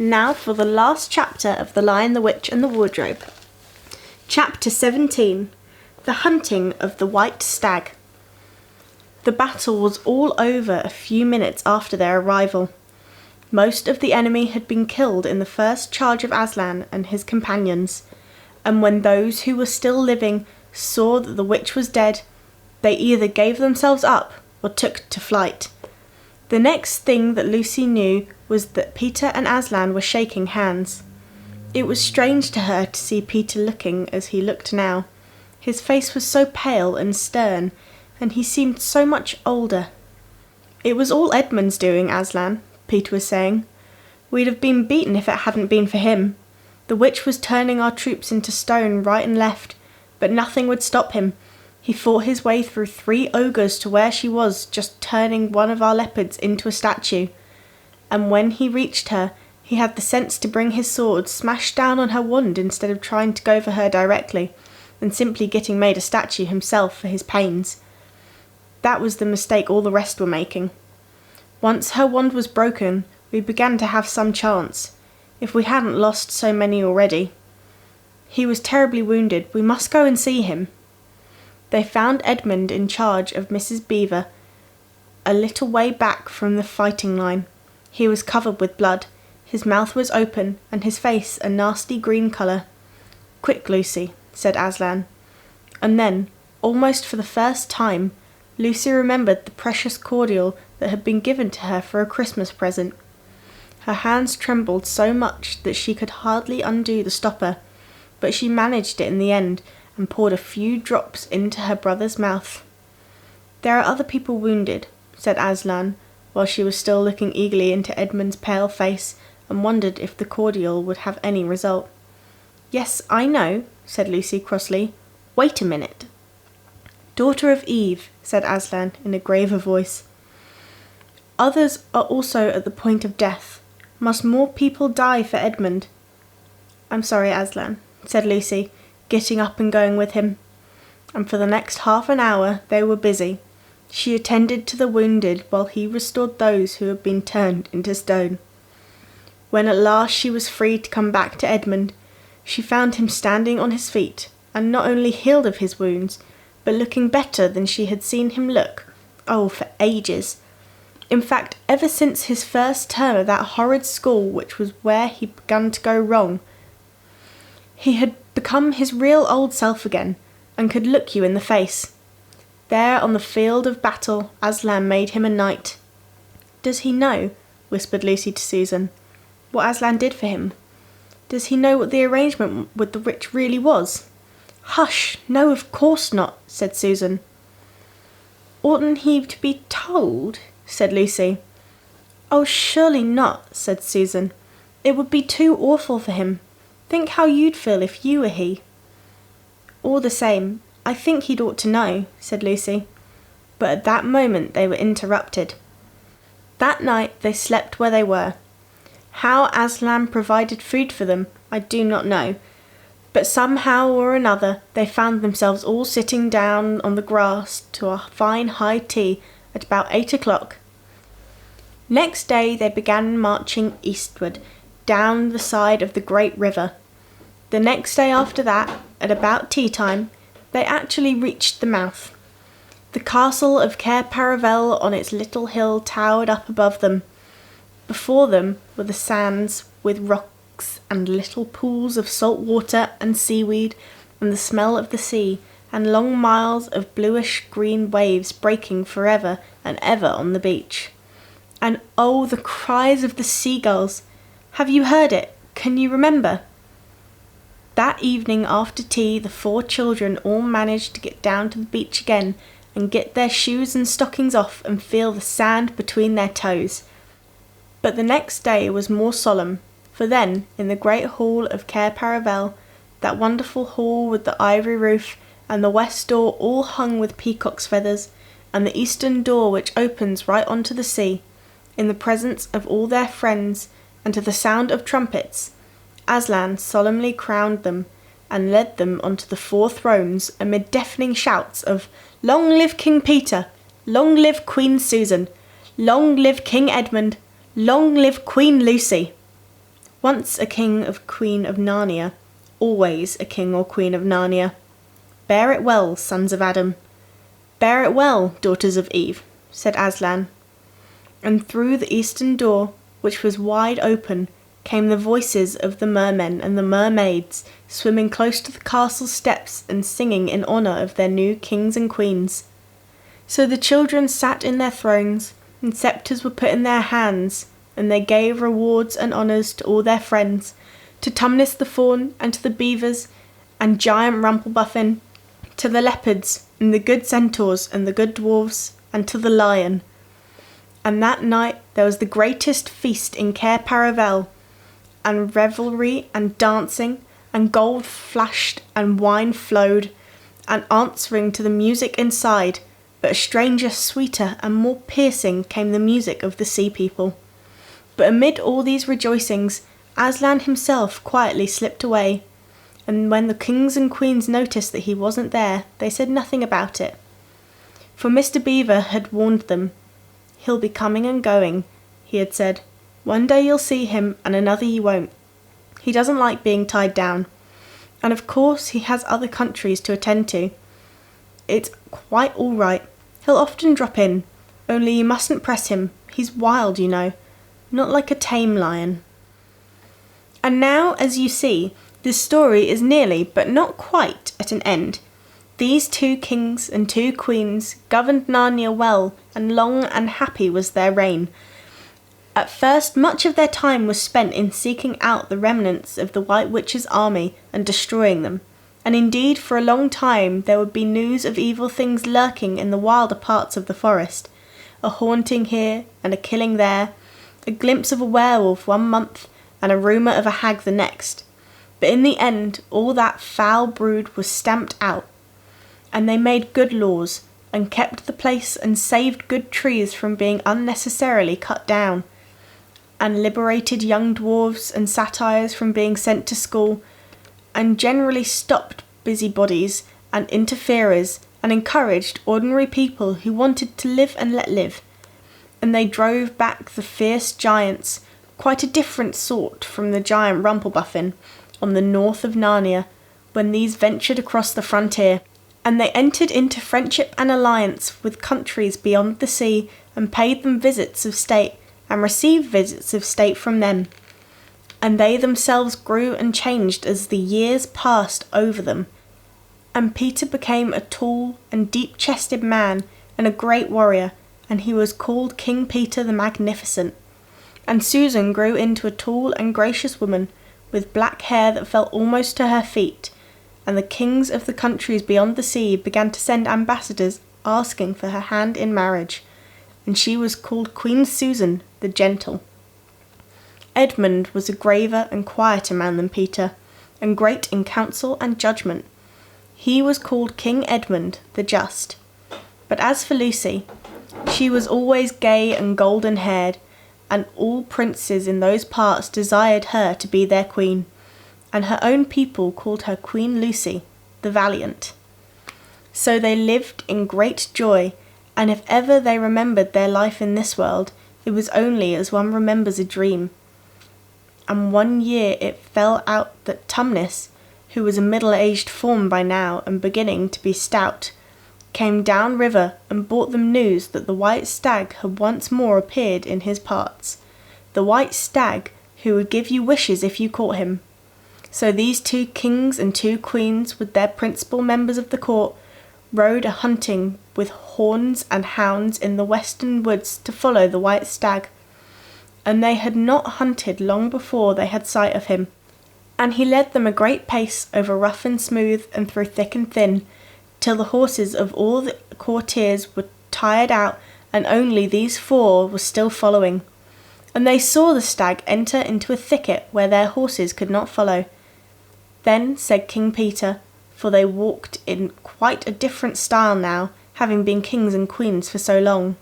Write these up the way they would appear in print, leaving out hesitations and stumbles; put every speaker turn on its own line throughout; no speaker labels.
Now for the last chapter of The Lion, the Witch and the Wardrobe. Chapter 17. The Hunting of the White Stag. The battle was all over a few minutes after their arrival. Most of the enemy had been killed in the first charge of Aslan and his companions, and when those who were still living saw that the witch was dead, they either gave themselves up or took to flight. The next thing that Lucy knew was that Peter and Aslan were shaking hands. It was strange to her to see Peter looking as he looked now. His face was so pale and stern, and he seemed so much older. "It was all Edmund's doing, Aslan," Peter was saying. "We'd have been beaten if it hadn't been for him. The witch was turning our troops into stone right and left, but nothing would stop him. He fought his way through 3 ogres to where she was, just turning one of our leopards into a statue. And when he reached her, he had the sense to bring his sword smash down on her wand instead of trying to go for her directly, and simply getting made a statue himself for his pains. That was the mistake all the rest were making. Once her wand was broken, we began to have some chance, if we hadn't lost so many already. He was terribly wounded. We must go and see him." They found Edmund in charge of Mrs. Beaver, a little way back from the fighting line. He was covered with blood, his mouth was open, and his face a nasty green colour. "Quick, Lucy," said Aslan. And then, almost for the first time, Lucy remembered the precious cordial that had been given to her for a Christmas present. Her hands trembled so much that she could hardly undo the stopper, but she managed it in the end and poured a few drops into her brother's mouth. "There are other people wounded," said Aslan, while she was still looking eagerly into Edmund's pale face and wondered if the cordial would have any result. "Yes, I know," said Lucy crossly. "Wait a minute." "Daughter of Eve," said Aslan in a graver voice. "Others are also at the point of death. Must more people die for Edmund?" "I'm sorry, Aslan," said Lucy, getting up and going with him. And for the next half an hour they were busy. She attended to the wounded while he restored those who had been turned into stone. When at last she was free to come back to Edmund, she found him standing on his feet, and not only healed of his wounds, but looking better than she had seen him look, for ages. In fact, ever since his first term of that horrid school, which was where he began to go wrong. He had become his real old self again, and could look you in the face. There on the field of battle, Aslan made him a knight. "Does he know," whispered Lucy to Susan, "what Aslan did for him? Does he know what the arrangement with the witch really was?" "Hush! No, of course not," said Susan. "Oughtn't he to be told?" said Lucy. "Oh, surely not," said Susan. "It would be too awful for him. Think how you'd feel if you were he." "All the same, I think he'd ought to know," said Lucy. But at that moment they were interrupted. That night they slept where they were. How Aslan provided food for them, I do not know, but somehow or another they found themselves all sitting down on the grass to a fine high tea at about 8 o'clock. Next day they began marching eastward, down the side of the great river. The next day after that, at about tea time, they actually reached the mouth. The castle of Cair Paravel on its little hill towered up above them. Before them were the sands, with rocks and little pools of salt water and seaweed and the smell of the sea, and long miles of bluish-green waves breaking forever and ever on the beach. And oh, the cries of the seagulls! Have you heard it? Can you remember? That evening after tea the 4 children all managed to get down to the beach again and get their shoes and stockings off and feel the sand between their toes. But the next day was more solemn, for then, in the great hall of Cair Paravel, that wonderful hall with the ivory roof, and the west door all hung with peacock's feathers, and the eastern door which opens right onto the sea, in the presence of all their friends, and to the sound of trumpets, Aslan solemnly crowned them, and led them onto the 4 thrones amid deafening shouts of "Long live King Peter! Long live Queen Susan! Long live King Edmund! Long live Queen Lucy!" Once a king or queen of Narnia, always a king or queen of Narnia. Bear it well, sons of Adam. Bear it well, daughters of Eve, said Aslan. And through the eastern door, which was wide open, came the voices of the mermen and the mermaids, swimming close to the castle steps and singing in honour of their new kings and queens. So the children sat in their thrones, and sceptres were put in their hands, and they gave rewards and honours to all their friends, to Tumnus the fawn, and to the beavers, and giant Rumpelbuffin, to the leopards, and the good centaurs, and the good dwarfs, and to the lion. And that night there was the greatest feast in Cair Paravel, and revelry and dancing, and gold flashed and wine flowed, and answering to the music inside, but a stranger sweeter and more piercing came the music of the sea people. But amid all these rejoicings, Aslan himself quietly slipped away, and when the kings and queens noticed that he wasn't there, they said nothing about it. For Mr. Beaver had warned them. He'll be coming and going, he had said. One day you'll see him, and another you won't. He doesn't like being tied down. And of course he has other countries to attend to. It's quite all right. He'll often drop in, only you mustn't press him. He's wild, you know. Not like a tame lion. And now, as you see, this story is nearly, but not quite, at an end. These 2 kings and 2 queens governed Narnia well, and long and happy was their reign. At first, much of their time was spent in seeking out the remnants of the White Witch's army and destroying them. And indeed, for a long time there would be news of evil things lurking in the wilder parts of the forest. A haunting here and a killing there, a glimpse of a werewolf one month and a rumour of a hag the next. But in the end, all that foul brood was stamped out, and they made good laws, and kept the place and saved good trees from being unnecessarily cut down, and liberated young dwarves and satyrs from being sent to school, and generally stopped busybodies and interferers, and encouraged ordinary people who wanted to live and let live. And they drove back the fierce giants, quite a different sort from the giant Rumpelbuffin, on the north of Narnia, when these ventured across the frontier. And they entered into friendship and alliance with countries beyond the sea, and paid them visits of state, and received visits of state from them. And they themselves grew and changed as the years passed over them. And Peter became a tall and deep-chested man, and a great warrior, and he was called King Peter the Magnificent. And Susan grew into a tall and gracious woman, with black hair that fell almost to her feet, and the kings of the countries beyond the sea began to send ambassadors asking for her hand in marriage, and she was called Queen Susan the Gentle. Edmund was a graver and quieter man than Peter, and great in counsel and judgment. He was called King Edmund the Just. But as for Lucy, she was always gay and golden-haired, and all princes in those parts desired her to be their queen, and her own people called her Queen Lucy, the Valiant. So they lived in great joy, and if ever they remembered their life in this world, it was only as one remembers a dream. And one year it fell out that Tumnus, who was a middle-aged fawn by now and beginning to be stout, came down river and brought them news that the white stag had once more appeared in his parts, the white stag who would give you wishes if you caught him. So these 2 kings and 2 queens, with their principal members of the court, rode a-hunting with horns and hounds in the western woods to follow the white stag. And they had not hunted long before they had sight of him, and he led them a great pace over rough and smooth and through thick and thin, till the horses of all the courtiers were tired out, and only these 4 were still following. And they saw the stag enter into a thicket where their horses could not follow. Then said King Peter, for they walked in quite a different style now, having been kings and queens for so long,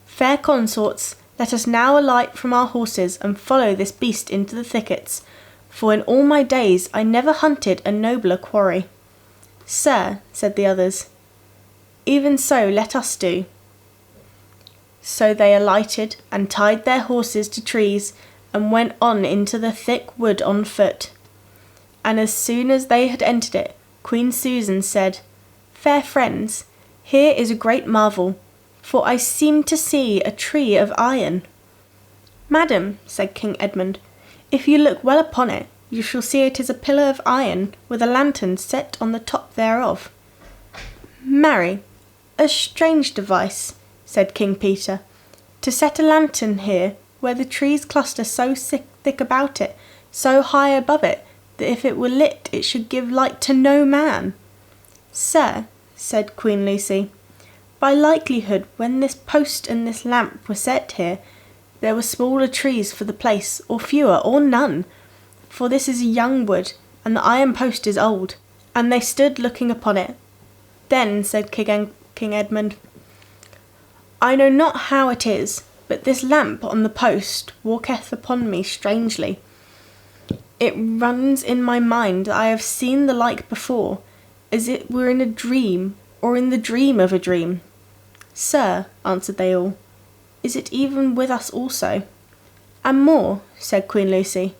"Fair consorts, let us now alight from our horses and follow this beast into the thickets, for in all my days I never hunted a nobler quarry." "Sir," said the others, "even so let us do." So they alighted and tied their horses to trees, and went on into the thick wood on foot. And as soon as they had entered it, Queen Susan said, "Fair friends, here is a great marvel, for I seem to see a tree of iron." "Madam," said King Edmund, "if you look well upon it, you shall see it is a pillar of iron with a lantern set on the top thereof." "Marry, a strange device," said King Peter, "to set a lantern here where the trees cluster so thick about it, so high above it, that if it were lit it should give light to no man." "Sir," said Queen Lucy, "by likelihood when this post and this lamp were set here, there were smaller trees for the place, or fewer, or none, for this is a young wood, and the iron post is old." And they stood looking upon it. Then said King Edmund, "I know not how it is, but this lamp on the post walketh upon me strangely. It runs in my mind that I have seen the like before, as it were in a dream, or in the dream of a dream." "Sir," answered they all, "is it even with us also?" "And more," said Queen Lucy,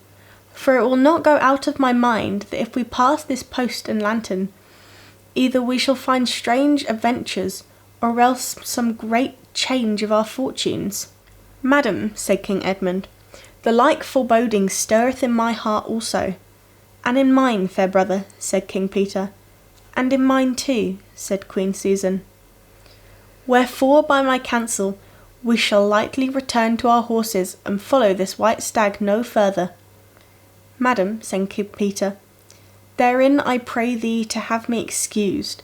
"for it will not go out of my mind that if we pass this post and lantern, either we shall find strange adventures, or else some great change of our fortunes." "Madam," said King Edmund, "the like foreboding stirreth in my heart also." "And in mine, fair brother," said King Peter. "And in mine too," said Queen Susan. "Wherefore by my counsel we shall lightly return to our horses and follow this white stag no further." "Madam," said King Peter, "therein I pray thee to have me excused,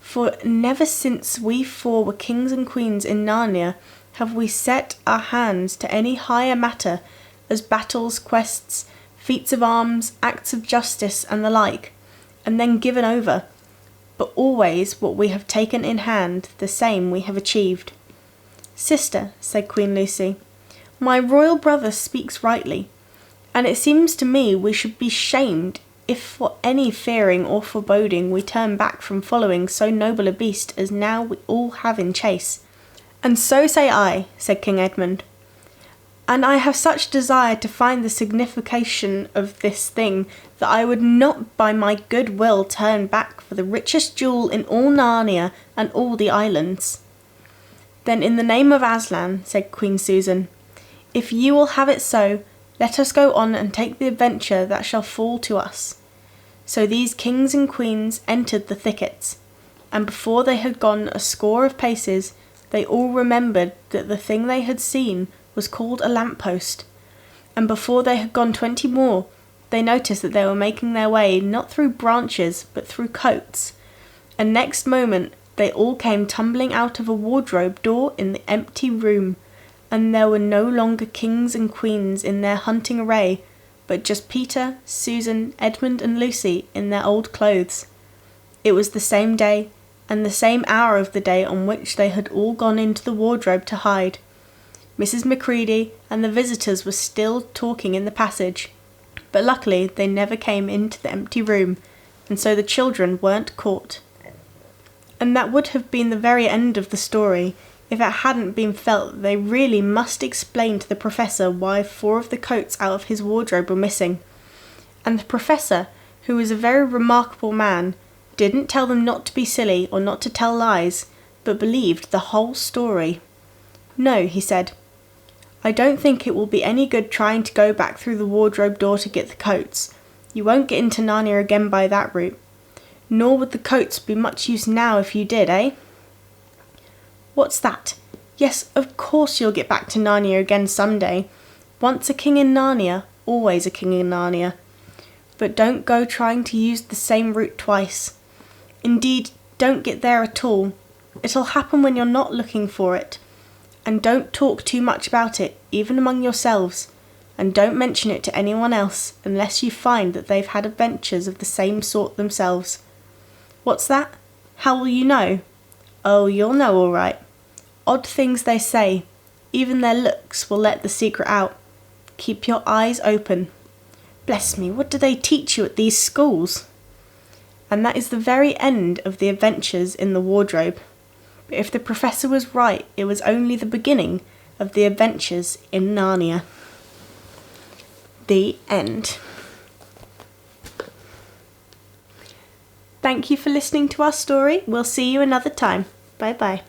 for never since we four were kings and queens in Narnia have we set our hands to any higher matter as battles, quests, feats of arms, acts of justice, and the like, and then given over, but always what we have taken in hand, the same we have achieved." "Sister," said Queen Lucy, "my royal brother speaks rightly, and it seems to me we should be shamed if for any fearing or foreboding we turn back from following so noble a beast as now we all have in chase." "And so say I," said King Edmund, "and I have such desire to find the signification of this thing that I would not by my good will turn back for the richest jewel in all Narnia and all the islands." "Then in the name of Aslan," said Queen Susan, "if you will have it so, let us go on and take the adventure that shall fall to us." So these kings and queens entered the thickets, and before they had gone a score of paces, they all remembered that the thing they had seen was called a lamp-post, and before they had gone 20 more, they noticed that they were making their way not through branches but through coats, and next moment they all came tumbling out of a wardrobe door in the empty room, and there were no longer kings and queens in their hunting array, but just Peter, Susan, Edmund, and Lucy in their old clothes. It was the same day, and the same hour of the day on which they had all gone into the wardrobe to hide. Mrs. Macready and the visitors were still talking in the passage, but luckily they never came into the empty room, and so the children weren't caught. And that would have been the very end of the story if it hadn't been felt that they really must explain to the Professor why 4 of the coats out of his wardrobe were missing. And the Professor, who was a very remarkable man, didn't tell them not to be silly or not to tell lies, but believed the whole story. "No," he said, "I don't think it will be any good trying to go back through the wardrobe door to get the coats. You won't get into Narnia again by that route. Nor would the coats be much use now if you did, eh?" "What's that? Yes, of course you'll get back to Narnia again some day. Once a king in Narnia, always a king in Narnia. But don't go trying to use the same route twice. Indeed, don't get there at all. It'll happen when you're not looking for it. And don't talk too much about it, even among yourselves. And don't mention it to anyone else, unless you find that they've had adventures of the same sort themselves." "What's that? How will you know?" "Oh, you'll know all right. Odd things they say. Even their looks will let the secret out. Keep your eyes open." "Bless me, what do they teach you at these schools?" And that is the very end of the adventures in the wardrobe. But if the Professor was right, it was only the beginning of the adventures in Narnia. The end. Thank you for listening to our story. We'll see you another time. Bye bye.